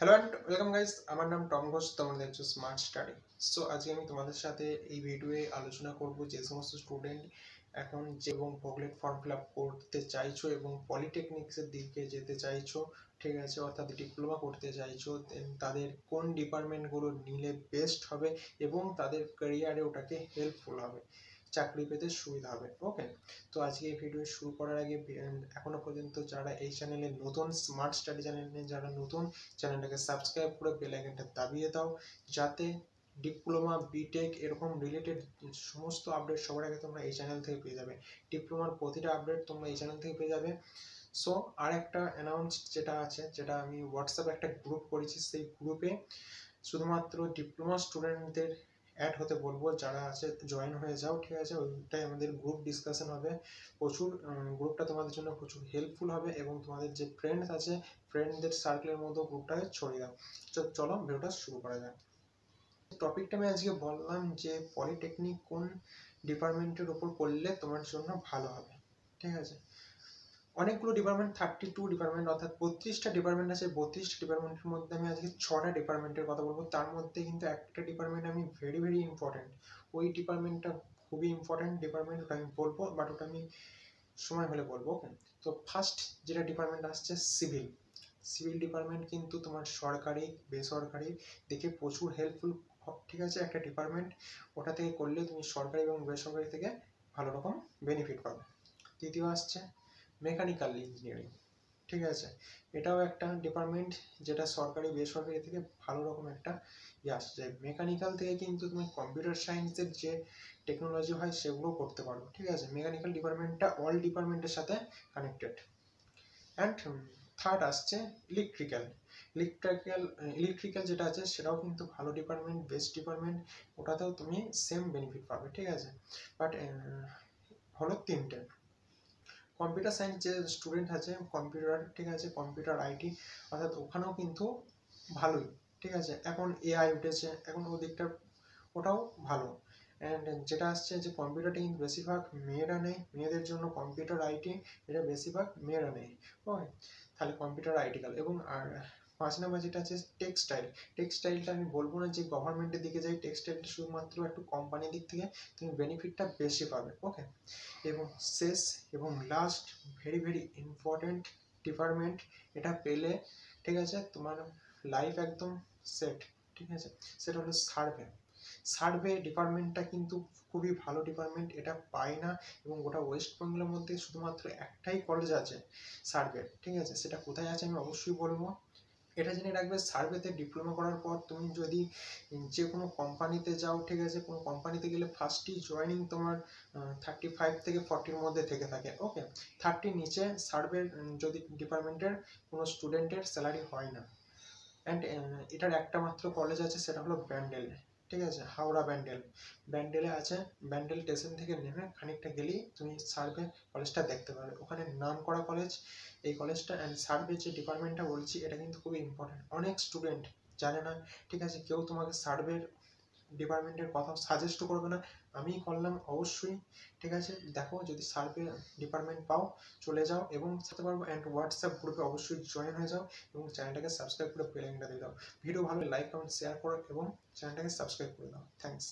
Hello and welcome guys, আমার নাম Tom Ghosh. তোমরা দেখছো স্মার্ট স্টাডি। সো আজকে আমি তোমাদের সাথে এই ভিডিওয়ে আলোচনা করব যে সমস্ত স্টুডেন্ট এখন যে এবং ভোগলেট ফর্ম ফিল আপ করতে চাইছো এবং পলিটেকনিক্সের দিকে যেতে চাইছো, ঠিক আছে, অর্থাৎ ডিপ্লোমা করতে চাইছো, তাদের কোন ডিপার্টমেন্টগুলো নিলে বেস্ট হবে এবং তাদের ক্যারিয়ারে ওটাকে হেল্পফুল হবে, চাকরি পেতে সুবিধা হবে। ওকে, তো আজকে এই ভিডিও শুরু করার আগে এখনো পর্যন্ত যারা এই চ্যানেলে নতুন, স্মার্ট স্টাডি চ্যানেলে যারা নতুন, চ্যানেলটাকে সাবস্ক্রাইব করে বেল আইকনটা দাবিয়ে দাও, যাতে ডিপ্লোমা বিটেক এরকম রিলেটেড সমস্ত আপডেট সবার আগে তোমরা এই চ্যানেল থেকে পেয়ে যাবে। ডিপ্লোমার প্রতিটা আপডেট তোমরা এই চ্যানেল থেকে পেয়ে যাবে। সো আর একটা অ্যানাউন্স যেটা আছে, যেটা আমি হোয়াটসঅ্যাপে একটা গ্রুপ করেছি, সেই গ্রুপে শুধুমাত্র ডিপ্লোমা স্টুডেন্টদের অ্যাড হতে বলবো, যারা আছে জয়েন হয়ে যাও, ঠিক আছে। ওইটাই আমাদের গ্রুপ ডিসকাশন হবে প্রচুর। গ্রুপটা তোমাদের জন্য প্রচুর হেল্পফুল হবে এবং তোমাদের যে ফ্রেন্ডস আছে, ফ্রেন্ডদের সার্কেলের মধ্যে গ্রুপটাকে ছড়িয়ে দাও। চলো ভিডিওটা শুরু করা যাক। টপিকটা আমি আজকে বললাম যে পলিটেকনিক কোন ডিপার্টমেন্টের উপর করলে তোমার জন্য ভালো হবে, ঠিক আছে। অনেকগুলো ডিপার্টমেন্ট, 32 ডিপার্টমেন্ট, অর্থাৎ 32টা ডিপার্টমেন্ট আছে। 32টা ডিপার্টমেন্টের মধ্যে আমি আজকে 6টা ডিপার্টমেন্টের কথা বলবো। তার মধ্যে কিন্তু একটা ডিপার্টমেন্ট আমি ভেরি ইম্পর্টেন্ট, ওই ডিপার্টমেন্টটা খুবই ইম্পর্টেন্ট ডিপার্টমেন্ট, ওটা আমি বলবো, বাট ওটা আমি সময় হলে বলবো। ওকে, তো ফার্স্ট যেটা ডিপার্টমেন্ট আসছে সিভিল। সিভিল ডিপার্টমেন্ট কিন্তু তোমার সরকারি বেসরকারি দেখে প্রচুর হেল্পফুল, ঠিক আছে, একটা ডিপার্টমেন্ট। ওটা থেকে করলে তুমি সরকারি এবং বেসরকারি থেকে ভালো রকম বেনিফিট পাবে। দ্বিতীয় আসছে মেকানিক্যাল ইঞ্জিনিয়ারিং, ঠিক আছে। এটাও একটা ডিপার্টমেন্ট যেটা সরকারি বেসরকারি থেকে ভালো রকম একটা আসছে। মেকানিক্যাল থেকে কিন্তু তুমি কম্পিউটার সায়েন্সের যে টেকনোলজি হয় সেগুলো করতে পারো, ঠিক আছে। মেকানিক্যাল ডিপার্টমেন্টটা অল ডিপার্টমেন্টের সাথে কানেক্টেড। অ্যান্ড থার্ড আসছে ইলেকট্রিক্যাল। ইলেকট্রিক্যাল যেটা আছে সেটাও কিন্তু ভালো ডিপার্টমেন্ট, বেস্ট ডিপার্টমেন্ট। ওটাতেও তুমি সেম বেনিফিট পাবে, ঠিক আছে। বাট হলো তিনটে। কম্পিউটার সায়েন্স যে স্টুডেন্ট আছে, কম্পিউটার, ঠিক আছে, কম্পিউটার আইটি, অর্থাৎ ওখানেও কিন্তু ভালোই, ঠিক আছে। এখন এআই উঠেছে, এখন ওদিকটা ওটাও ভালো। অ্যান্ড যেটা আসছে যে কম্পিউটারটা কিন্তু বেশিরভাগ মেয়েরা নেই, মেয়েদের জন্য কম্পিউটার আইটি এটা বেশিরভাগ মেয়েরা নেই। ওকে, তাহলে কম্পিউটার আইটিক্যাল। এবং আর 5 নম্বর যেটা আছে টেক্সটাইল। টেক্সটাইলটা আমি বলবো না যে গভর্নমেন্টের দিকে যাই, টেক্সটাইলটা শুধুমাত্র একটু কোম্পানির দিক থেকে তুমি বেনিফিটটা বেশি পাবে। ওকে, এবং শেষ এবং লাস্ট ভেরি ইম্পর্টেন্ট ডিপার্টমেন্ট, এটা পেলে, ঠিক আছে, তোমার লাইফ একদম সেট, ঠিক আছে। সেটা হলো সার্ভে। সার্ভে ডিপার্টমেন্টটা কিন্তু খুবই ভালো ডিপার্টমেন্ট, এটা পায় না। এবং গোটা ওয়েস্ট বেঙ্গলের মধ্যে শুধুমাত্র একটাই কলেজ আছে সার্ভে, ঠিক আছে। সেটা কোথায় আছে আমি অবশ্যই বলবো। এটা জেনে রাখবে, সার্ভেতে ডিপ্লোমা করার পর তুমি যদি যে কোনো কোম্পানিতে যাও, ঠিক আছে, কোনো কোম্পানিতে গেলে ফার্স্টই জয়েনিং তোমার 35 থেকে 40-র মধ্যে থেকে থাকে। ওকে, 30-র নিচে সার্ভে যদি ডিপার্টমেন্টের কোনো স্টুডেন্টের স্যালারি হয় না। অ্যান্ড এটার একটা মাত্র কলেজ আছে, সেটা হলো ব্যান্ডেল, ঠিক আছে, হাওড়া ব্যান্ডেল। ব্যান্ডেলে আছে, ব্যান্ডেল স্টেশন থেকে নেমে খানিকটা গেলেই তুমি সার্ভে কলেজটা দেখতে পাবে। ওখানে নাম করা কলেজ এই কলেজটা। অ্যান্ড সার্ভে যে ডিপার্টমেন্টটা বলছি এটা কিন্তু খুবই ইম্পর্টেন্ট, অনেক স্টুডেন্ট জানে না, ঠিক আছে। কেউ তোমাকে সার্ভের ডিপার্টমেন্টের কথা সাজেস্টও করবে না, আমিই করলাম অবশ্যই, ঠিক আছে। দেখো, যদি সার্ভে ডিপার্টমেন্ট পাও চলে যাও এবং সাথে পারবো। অ্যান্ড হোয়াটসঅ্যাপ গ্রুপে অবশ্যই জয়েন হয়ে যাও এবং চ্যানেলটাকে সাবস্ক্রাইব করে বেল আইকনটা দিয়ে দাও। ভিডিও ভালো লাইক কমেন্ট শেয়ার করো এবং চ্যানেলটাকে সাবস্ক্রাইব করে দাও। থ্যাংকস।